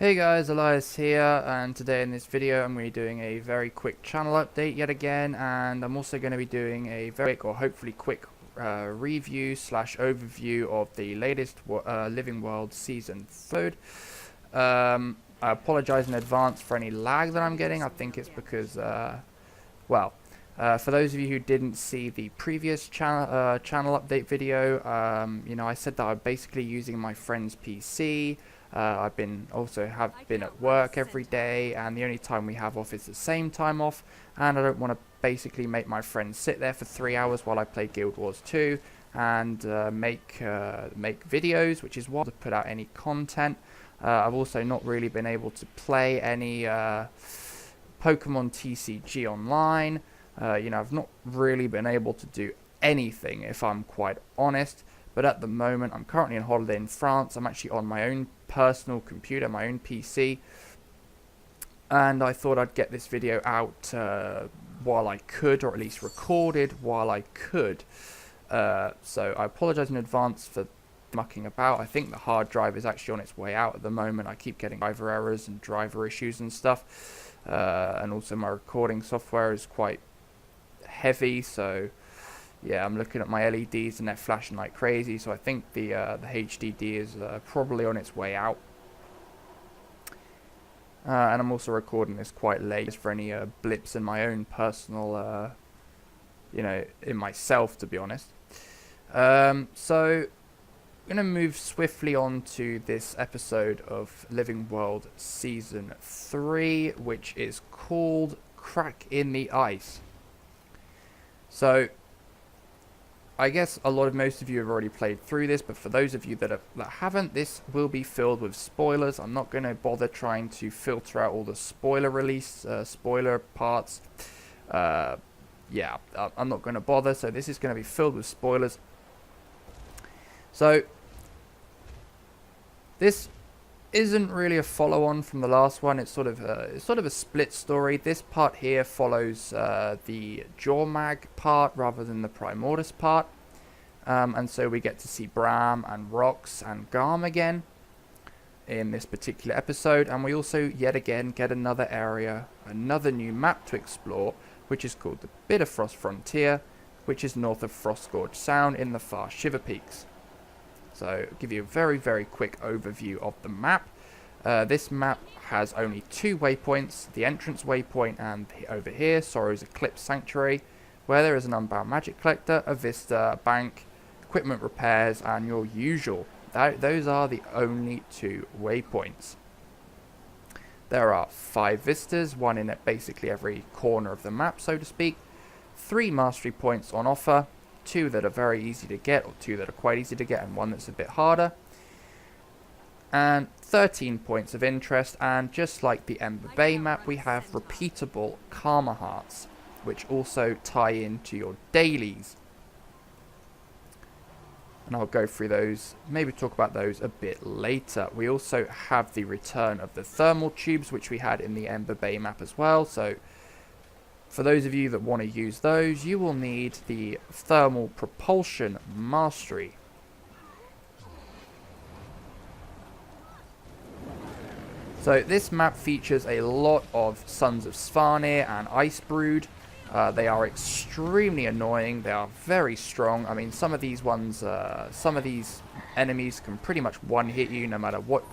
Hey guys, Elias here, and today in this video I'm going to be doing a very quick channel update yet again, and I'm also going to be doing a very quick, or hopefully quick, review slash overview of the latest Living World Season 3. I apologise in advance for any lag that I'm getting. I think it's because, for those of you who didn't see the previous channel update video, I said that I'm basically using my friend's PC. I've been at work every day, and the only time we have off is the same time off, and I don't want to basically make my friend sit there for 3 hours while I play Guild Wars 2 and make videos, which is why I put out any content. I've also not really been able to play any Pokemon TCG online. I've not really been able to do anything, if I'm quite honest. But at the moment, I'm currently on holiday in France. I'm actually on my own personal computer, my own PC. And I thought I'd get this video out while I could, or at least recorded while I could. So I apologise in advance for mucking about. I think the hard drive is actually on its way out at the moment. I keep getting driver errors and driver issues and stuff. And also my recording software is quite heavy, so yeah, I'm looking at my LEDs and they're flashing like crazy, so I think the HDD is probably on its way out. And I'm also recording this quite late for any blips in my own personal, in myself, to be honest. So I'm going to move swiftly on to this episode of Living World Season 3, which is called Crack in the Ice. So I guess most of you have already played through this, but for those of you that haven't, this will be filled with spoilers. I'm not going to bother trying to filter out all the spoiler parts. I'm not going to bother, so this is going to be filled with spoilers. So this isn't really a follow-on from the last one. It's sort of a split story. This part here follows the Jormag part rather than the Primordus part, and so we get to see Bram and Rox and Garm again in this particular episode, and we also yet again get another area, another new map to explore, which is called the Bitterfrost Frontier, which is north of Frostgorge Sound in the far Shiver Peaks. So I'll give you a very, very quick overview of the map. This map has only 2 waypoints, the entrance waypoint and over here, Sorrow's Eclipse Sanctuary, where there is an Unbound Magic Collector, a Vista, a bank, equipment repairs, and your usual. Those are the only 2 waypoints. There are 5 Vistas, one in basically every corner of the map, so to speak, 3 Mastery points on offer, 2 that are very easy to get, or 2 that are quite easy to get, and 1 that's a bit harder, and 13 points of interest. And just like the Ember Bay map, we have repeatable Karma Hearts, which also tie into your dailies, and I'll go through those, maybe talk about those a bit later. We also have the return of the thermal tubes, which we had in the Ember Bay map as well, so for those of you that want to use those, you will need the Thermal Propulsion Mastery. So this map features a lot of Sons of Svanir and Ice Brood. They are extremely annoying. They are very strong. I mean, some of these enemies can pretty much one-hit you no matter what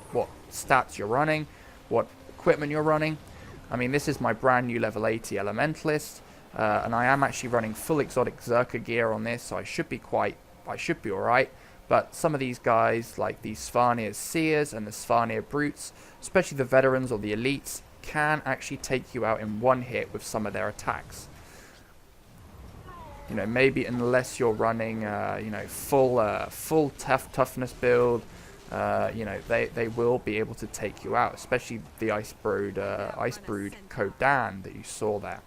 stats you're running, what equipment you're running. I mean, this is my brand new level 80 Elementalist, and I am actually running full exotic Zerka gear on this, so I should be alright. But some of these guys, like the Svanir Seers and the Svanir Brutes, especially the veterans or the elites, can actually take you out in one hit with some of their attacks. Maybe unless you're running, full toughness build. They will be able to take you out, especially the Ice Brood Kodan that you saw there.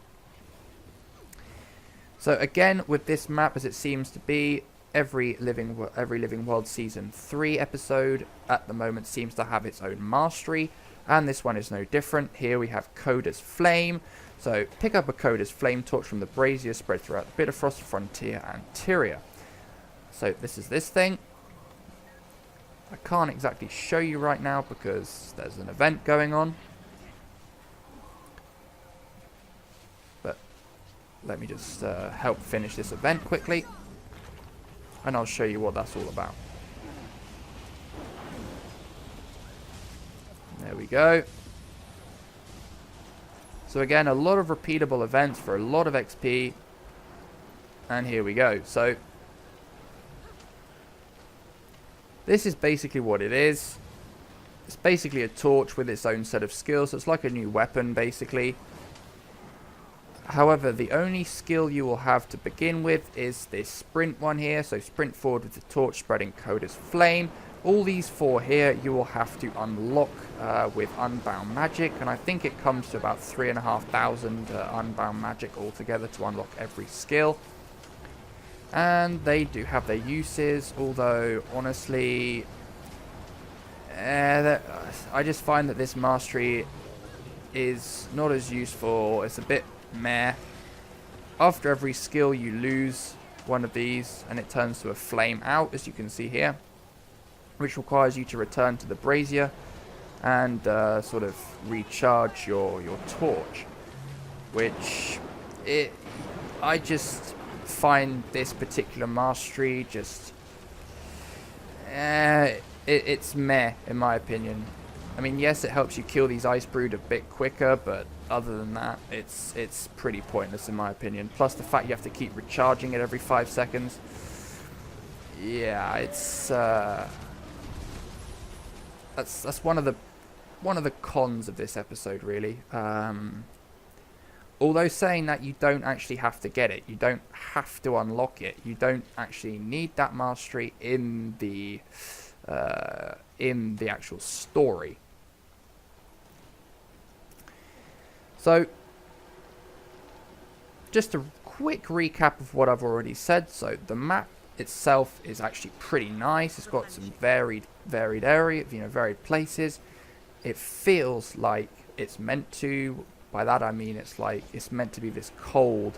So again, with this map, as it seems to be, every Living World Season 3 episode at the moment seems to have its own mastery, and this one is no different. Here we have Coda's Flame. So pick up a Coda's Flame Torch from the Brazier spread throughout the Bitterfrost Frontier and Tyria. So this is this thing. I can't exactly show you right now because there's an event going on. But let me just help finish this event quickly. And I'll show you what that's all about. There we go. So again, a lot of repeatable events for a lot of XP. And here we go. So this is basically what it is. It's basically a torch with its own set of skills. So it's like a new weapon, basically. However, the only skill you will have to begin with is this sprint one here. So sprint forward with the torch, spreading Coda's flame. All these 4 here you will have to unlock with Unbound Magic. And I think it comes to about 3,500 Unbound Magic altogether to unlock every skill. And they do have their uses, although honestly, I just find that this mastery is not as useful. It's a bit meh. After every skill you lose one of these and it turns to a flame out, as you can see here, which requires you to return to the brazier and sort of recharge your torch, which I just find this particular mastery just it's meh in my opinion. I mean, yes, it helps you kill these Ice Brood a bit quicker, but other than that, it's pretty pointless in my opinion. Plus the fact you have to keep recharging it every 5 seconds. Yeah, it's that's one of the cons of this episode, really. Although saying that, you don't actually have to get it. You don't have to unlock it. You don't actually need that mastery in the actual story. So, just a quick recap of what I've already said. So, the map itself is actually pretty nice. It's got some varied area, varied places. It feels like it's meant to. By that I mean it's meant to be this cold,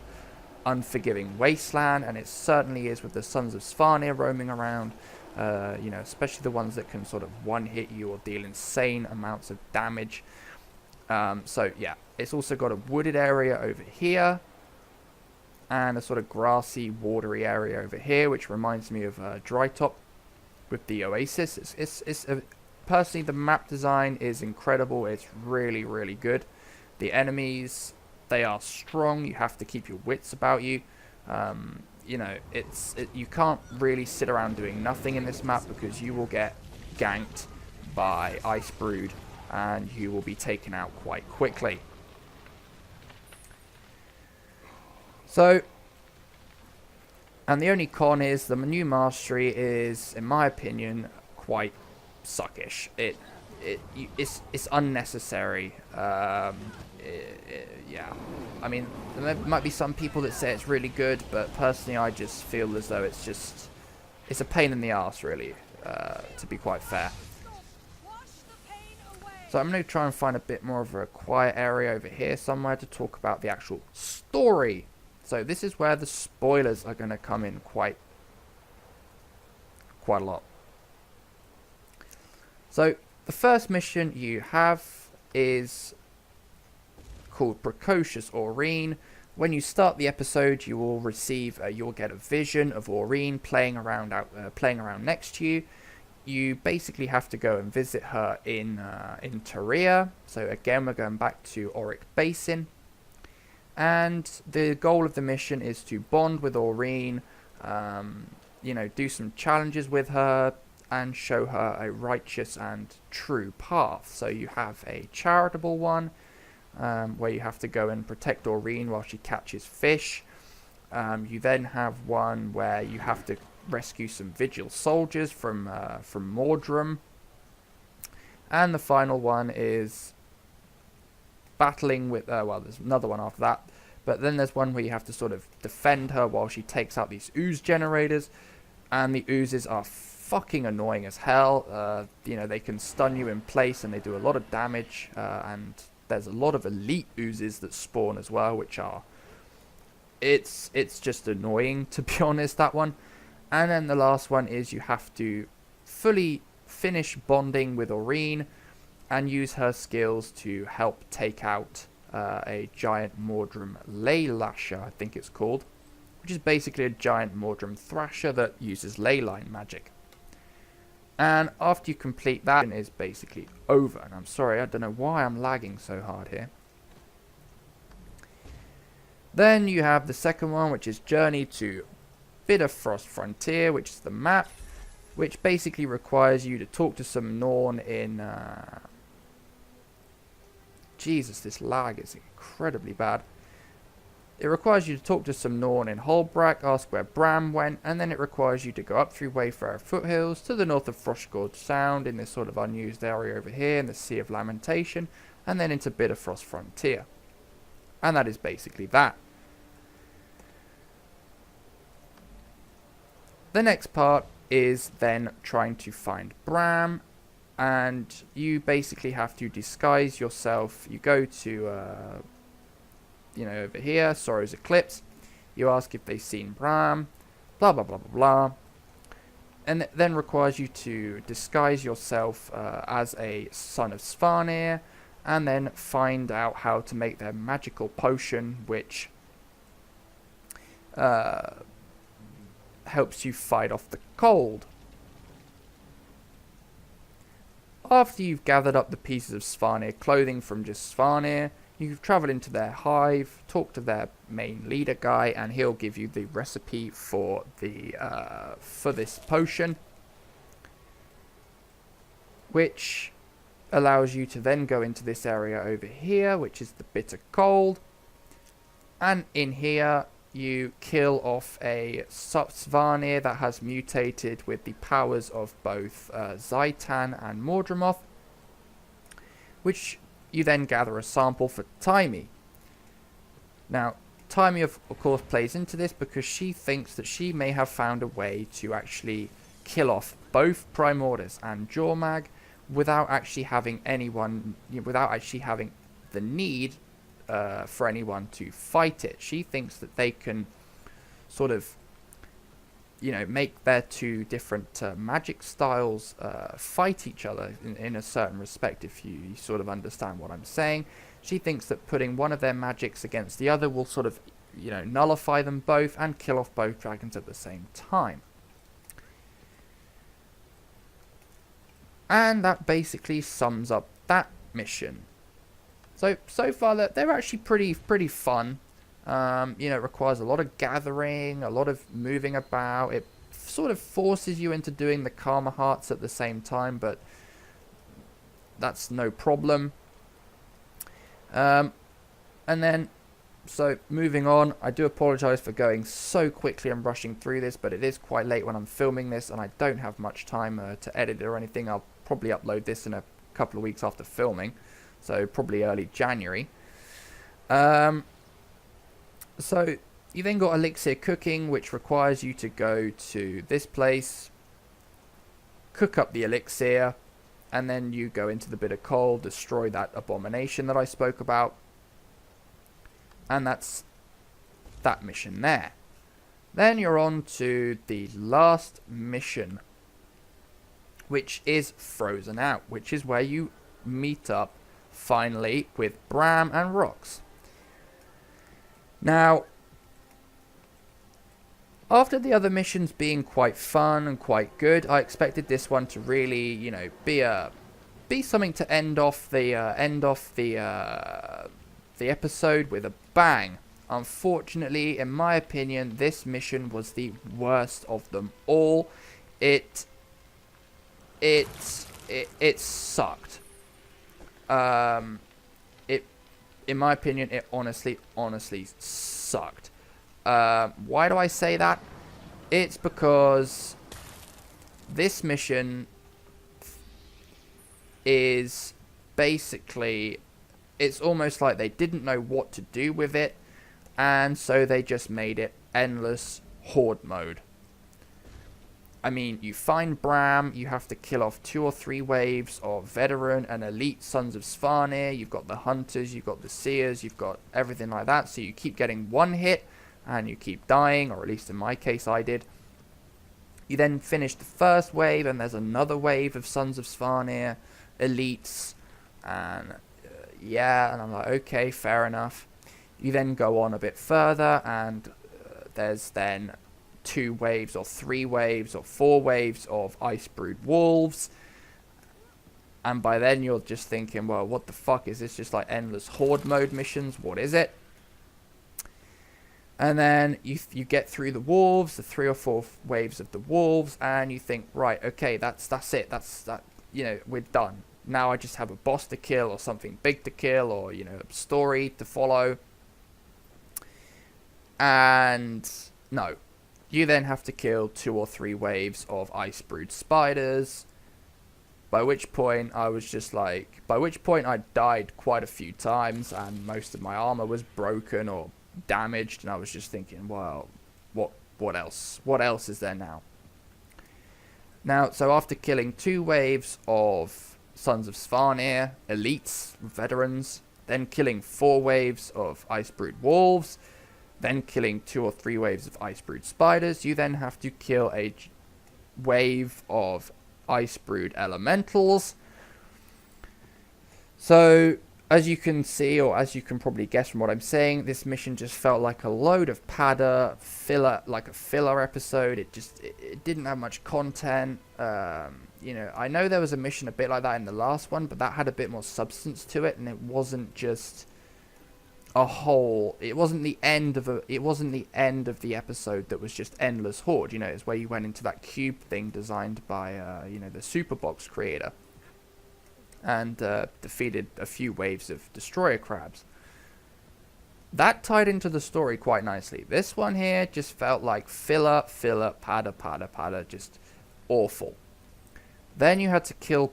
unforgiving wasteland, and it certainly is with the Sons of Svanir roaming around. Especially the ones that can sort of one-hit you or deal insane amounts of damage. So yeah, it's also got a wooded area over here, and a sort of grassy, watery area over here, which reminds me of Drytop with the Oasis. Personally, the map design is incredible. It's really, really good. The enemies, they are strong. You have to keep your wits about you. You can't really sit around doing nothing in this map because you will get ganked by Ice Brood and you will be taken out quite quickly. So, and the only con is the new mastery is, in my opinion, quite suckish. It's unnecessary. Yeah, I mean, there might be some people that say it's really good, but personally I just feel as though it's a pain in the arse, really, to be quite fair. So I'm going to try and find a bit more of a quiet area over here somewhere to talk about the actual story. So this is where the spoilers are going to come in quite a lot. So the first mission you have is called Precocious Aurene. When you start the episode, you will receive, you'll get a vision of Aurene playing around next to you. You basically have to go and visit her in Terea. So again, we're going back to Auric Basin, and the goal of the mission is to bond with Aurene, do some challenges with her, and show her a righteous and true path. So you have a charitable one, where you have to go and protect Aurene while she catches fish. You then have one where you have to rescue some Vigil soldiers from Mordrum. And the final one is battling with, there's another one after that. But then there's one where you have to sort of defend her while she takes out these ooze generators. And the oozes are fucking annoying as hell. They can stun you in place and they do a lot of damage. And there's a lot of elite oozes that spawn as well, which are... It's just annoying, to be honest, that one. And then the last one is you have to fully finish bonding with Aurene and use her skills to help take out a giant Mordrum Ley Lasher, I think it's called, which is basically a giant Mordrum Thrasher that uses leyline magic. And after you complete that, it is basically over. And I'm sorry, I don't know why I'm lagging so hard here. Then you have the second one, which is Journey to Bitterfrost Frontier, which is the map, which basically requires you to talk to some Norn in... Jesus, this lag is incredibly bad. It requires you to talk to some Norn in Holbrak, ask where Bram went, and then it requires you to go up through Wayfarer Foothills to the north of Frostgorge Sound in this sort of unused area over here in the Sea of Lamentation, and then into Bitterfrost Frontier. And that is basically that. The next part is then trying to find Bram, and you basically have to disguise yourself. You go to, over here, Sorrow's Eclipse. You ask if they've seen Bram, blah, blah, blah, blah, blah. And it then requires you to disguise yourself as a son of Svanir, and then find out how to make their magical potion, which helps you fight off the cold. After you've gathered up the pieces of Svanir clothing from just Svanir, you travel into their hive, talk to their main leader guy, and he'll give you the recipe for this potion, which allows you to then go into this area over here, which is the Bitter Cold, and in here you kill off a Svanir that has mutated with the powers of both Zhaitan and Mordramoth, which you then gather a sample for Taimi. Now, Taimi of course plays into this because she thinks that she may have found a way to actually kill off both Primordus and Jormag without actually having the need for anyone to fight it. She thinks that they can sort of, make their two different magic styles fight each other in a certain respect, if you sort of understand what I'm saying. She thinks that putting one of their magics against the other will sort of, nullify them both and kill off both dragons at the same time. And that basically sums up that mission. So far they're actually pretty fun. It requires a lot of gathering, a lot of moving about. It sort of forces you into doing the Karma Hearts at the same time, but that's no problem. And then, so moving on, I do apologise for going so quickly and rushing through this, but it is quite late when I'm filming this, and I don't have much time to edit it or anything. I'll probably upload this in a couple of weeks after filming, so probably early January. So you then got Elixir Cooking, which requires you to go to this place, cook up the elixir, and then you go into the Bitter Cold, destroy that abomination that I spoke about, and that's that mission there. Then you're on to the last mission, which is Frozen Out, which is where you meet up finally with Bram and Rox. Now, after the other missions being quite fun and quite good, I expected this one to really, be something to end off the episode with a bang. Unfortunately, in my opinion, this mission was the worst of them all. It sucked. In my opinion, it honestly sucked. Why do I say that? It's because this mission is basically, it's almost like they didn't know what to do with it, and so they just made it endless horde mode. I mean, you find Bram, you have to kill off 2 or 3 waves of veteran and elite Sons of Svanir. You've got the hunters, you've got the seers, you've got everything like that. So you keep getting one hit and you keep dying, or at least in my case I did. You then finish the first wave, and there's another wave of Sons of Svanir elites, and and I'm like, okay, fair enough. You then go on a bit further, and there's then 2 waves, or 3 waves, or 4 waves of Icebrood Wolves. And by then you're just thinking, well, what the fuck is this? Just like endless horde mode missions? What is it? And then you get through the wolves, the 3 or 4 waves of the wolves, and you think, right, okay, that's it. That, we're done. Now I just have a boss to kill, or something big to kill, or a story to follow. And no, you then have to kill 2 or 3 waves of Icebrood spiders. By which point I died quite a few times, and most of my armor was broken or damaged, and I was just thinking, well, what else? What else is there now? Now, so after killing 2 waves of Sons of Svanir, elites, veterans, then killing 4 waves of Icebrood Wolves, then killing 2 or 3 waves of Icebrood Spiders, you then have to kill a wave of Icebrood Elementals. So, as you can see, or as you can probably guess from what I'm saying, this mission just felt like a load of filler, like a filler episode. It didn't have much content. I know there was a mission a bit like that in the last one, but that had a bit more substance to it, and it wasn't just it wasn't the end of the episode that was just endless horde. It's where you went into that cube thing designed by the Superbox creator, and defeated a few waves of destroyer crabs. That tied into the story quite nicely. This one here just felt like filler, pada, just awful. Then you had to kill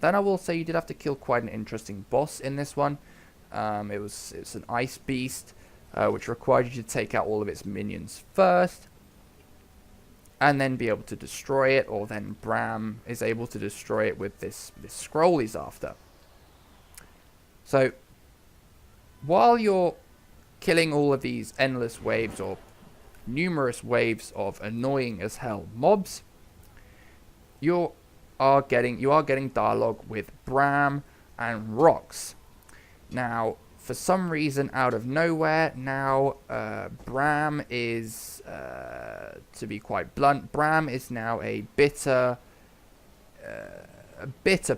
then I will say you did have to kill quite an interesting boss in this one. It's an ice beast, which required you to take out all of its minions first, and then be able to destroy it, or then Bram is able to destroy it with this scroll he's after. So, while you're killing all of these endless waves, or numerous waves of annoying as hell mobs, you are getting dialogue with Bram and Rox. Now, for some reason, out of nowhere, now Bram is, to be quite blunt, Bram is now a bitter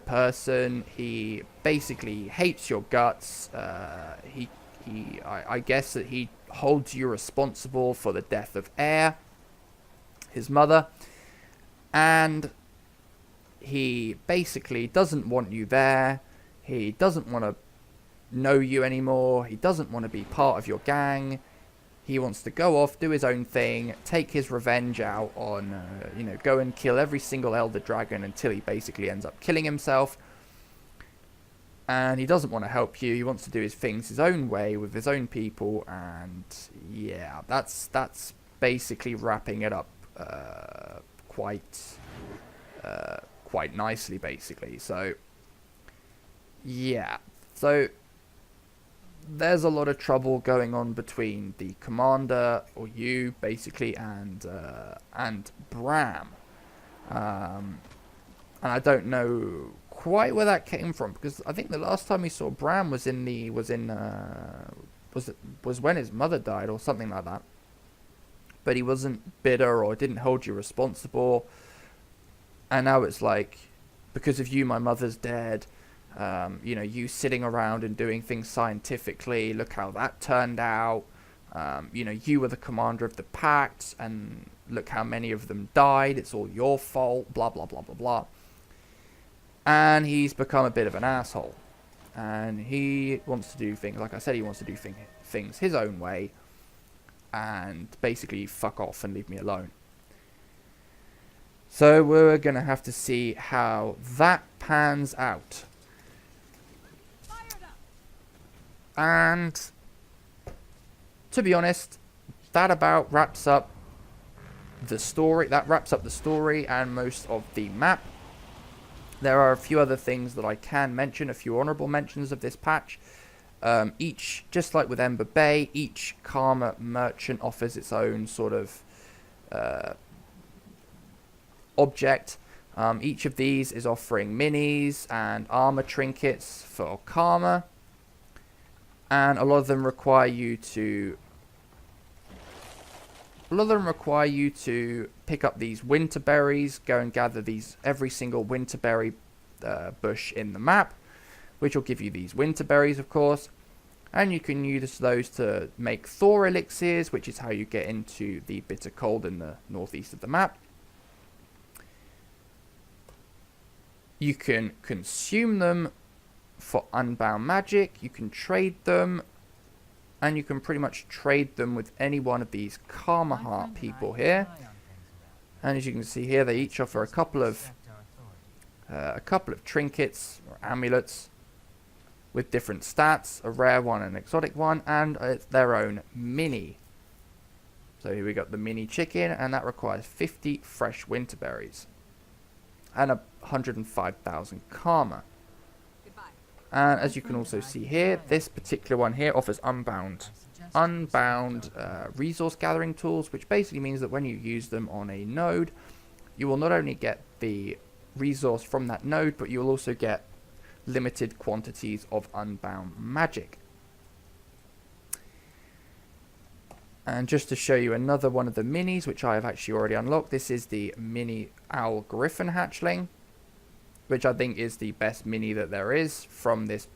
person. He basically hates your guts. I guess that he holds you responsible for the death of Air, his mother, and he basically doesn't want you there. He doesn't want to know you anymore. He doesn't want to be part of your gang. He wants to go off, do his own thing, take his revenge out on, go and kill every single Elder Dragon until he basically ends up killing himself. And he doesn't want to help you. He wants to do his things his own way with his own people. And yeah, that's basically wrapping it up quite nicely, basically. So yeah, so there's a lot of trouble going on between the commander, or you basically, and Bram, and I don't know quite where that came from, because I think the last time we saw Bram was when his mother died or something like that. But he wasn't bitter or didn't hold you responsible, and now it's like, because of you, my mother's dead. You sitting around and doing things scientifically, look how that turned out. You were the commander of the Pact, and look how many of them died. It's all your fault, blah, blah, blah, blah, blah. And he's become a bit of an asshole. And he wants to do things, like I said, he wants to do things his own way. And basically fuck off and leave me alone. So we're going to have to see how that pans out. And to be honest, that about wraps up the story. That wraps up the story and most of the map. There are a few other things that I can mention, a few honourable mentions of this patch. Each, just like with Ember Bay, each Karma merchant offers its own sort of object. Each of these is offering minis and armor trinkets for karma, and a lot of them require you to pick up these winter berries, go and gather these every single winter berry bush in the map, which will give you these winter berries, of course. And you can use those to make Thor elixirs, which is how you get into the bitter cold in the northeast of the map. You can consume them for unbound magic, you can trade them, and you can pretty much trade them with any one of these Karma Heart people here. And as you can see here, they each offer a couple of trinkets or amulets with different stats, a rare one, an exotic one, and their own mini. So here we got the mini chicken, and that requires 50 fresh winter berries and 105,000 karma. And as you can also see here, this particular one here offers unbound resource gathering tools, which basically means that when you use them on a node, you will not only get the resource from that node, but you will also get limited quantities of unbound magic. And just to show you another one of the minis, which I have actually already unlocked, this is the mini owl griffin hatchling, which I think is the best mini that there is from this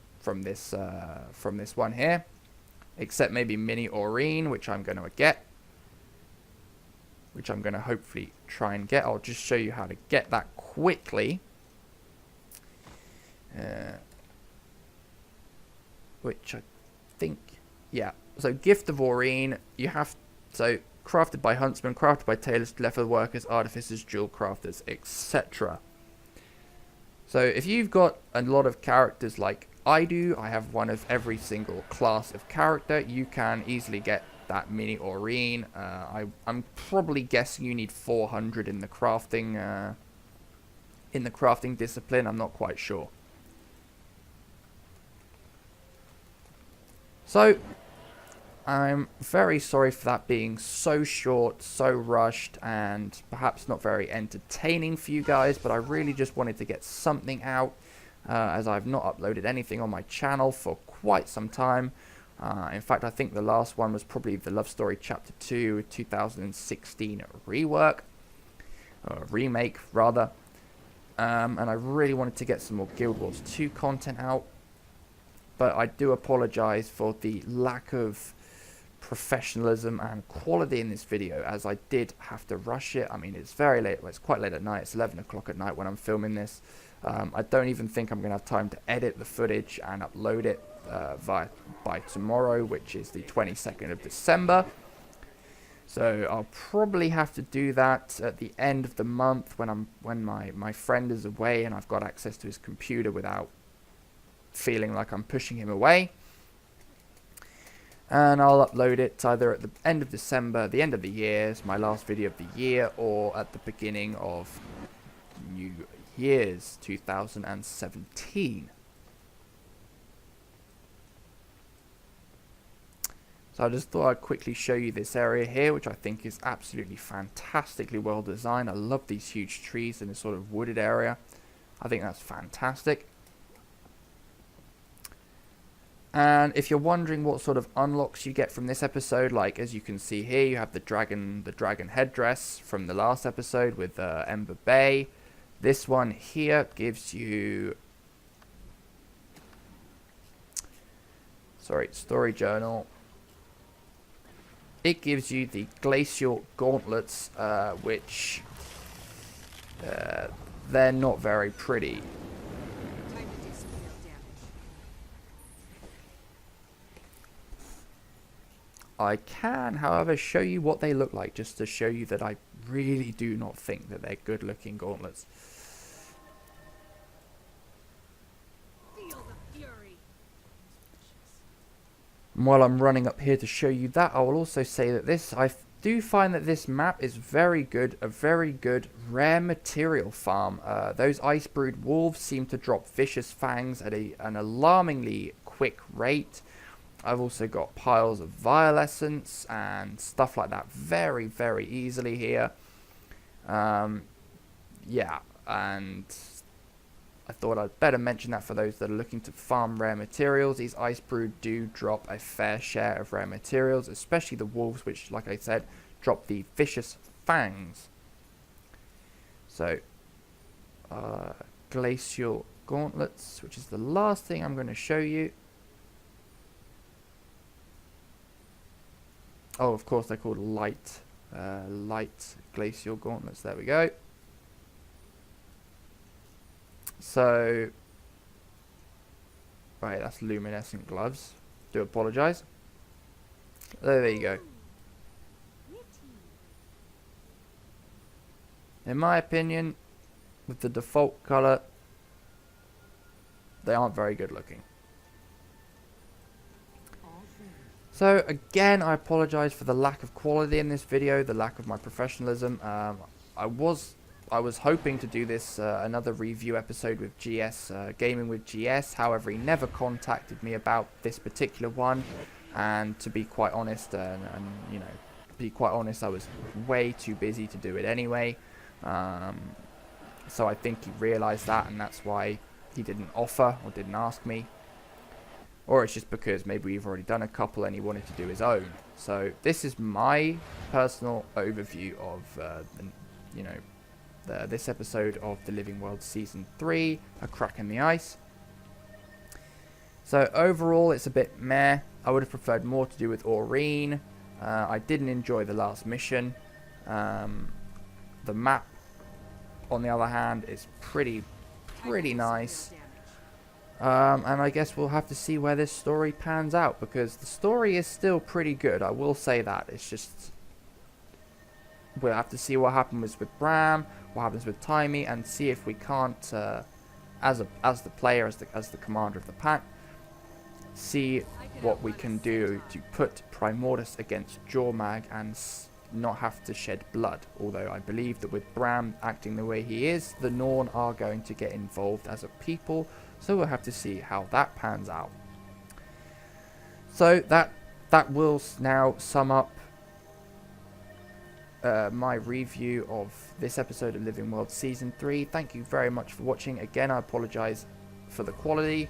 one here, except maybe mini Aurene, which I'm going to get, which I'm going to hopefully try and get. I'll just show you how to get that quickly. Which I think, yeah. So Gift of Aurene, you have, so crafted by huntsmen, crafted by tailors, leather workers, artificers, jewel crafters, etc. So if you've got a lot of characters like I do, I have one of every single class of character, you can easily get that mini Aurene. I'm probably guessing you need 400 in the crafting discipline. I'm not quite sure. So, I'm very sorry for that being so short, so rushed, and perhaps not very entertaining for you guys, but I really just wanted to get something out, as I've not uploaded anything on my channel for quite some time. In fact, I think the last one was probably the Love Story Chapter 2 2016 rework, or remake rather, and I really wanted to get some more Guild Wars 2 content out. But I do apologise for the lack of professionalism and quality in this video, as I did have to rush it. I mean, it's very late. Well, it's quite late at night. It's 11 o'clock at night when I'm filming this. I don't even think I'm going to have time to edit the footage and upload it by tomorrow, which is the 22nd of December. So I'll probably have to do that at the end of the month when my friend is away and I've got access to his computer without feeling like I'm pushing him away. And I'll upload it either at the end of December, the end of the year, it's my last video of the year, or at the beginning of New Year's 2017. So I just thought I'd quickly show you this area here, which I think is absolutely fantastically well designed. I love these huge trees in this sort of wooded area. I think that's fantastic. And if you're wondering what sort of unlocks you get from this episode, like as you can see here, you have the dragon headdress from the last episode with Ember Bay. This one here gives you, story journal. It gives you the glacial gauntlets, which they're not very pretty. I can, however, show you what they look like, just to show you that I really do not think that they're good looking gauntlets. And while I'm running up here to show you that, I will also say that I do find that this map is very good, a very good rare material farm. Those ice brood wolves seem to drop vicious fangs at an alarmingly quick rate. I've also got piles of violescence and stuff like that very, very easily here. yeah, and I thought I'd better mention that for those that are looking to farm rare materials. These Ice Brood do drop a fair share of rare materials, especially the wolves, which, like I said, drop the Vicious Fangs. So, Glacial Gauntlets, which is the last thing I'm going to show you. Oh, of course, they're called light Glacial Gauntlets. There we go. So, right, that's luminescent gloves. Do apologise. There you go. In my opinion, with the default colour, they aren't very good looking. So again, I apologise for the lack of quality in this video, the lack of my professionalism. I was hoping to do this another review episode with GS, Gaming with GS. However, he never contacted me about this particular one, and to be quite honest, I was way too busy to do it anyway. So I think he realised that, and that's why he didn't offer or didn't ask me. Or it's just because maybe we've already done a couple and he wanted to do his own. So this is my personal overview of, this episode of The Living World Season 3, A Crack in the Ice. So overall, it's a bit meh. I would have preferred more to do with Aurene. I didn't enjoy the last mission. The map, on the other hand, is pretty nice. And I guess we'll have to see where this story pans out, because the story is still pretty good. I will say that. It's just, we'll have to see what happens with Bram, what happens with Taimi, and see if we can't, as the player, as the commander of the pack, see what we can do to put Primordus against Jormag and not have to shed blood. Although I believe that with Bram acting the way he is, the Norn are going to get involved as a people, so we'll have to see how that pans out. So that will now sum up my review of this episode of Living World Season 3. Thank you very much for watching. Again, I apologise for the quality.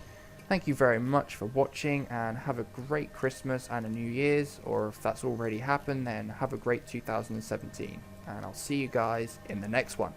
Thank you very much for watching, and have a great Christmas and a New Year's, or if that's already happened, then have a great 2017. And I'll see you guys in the next one.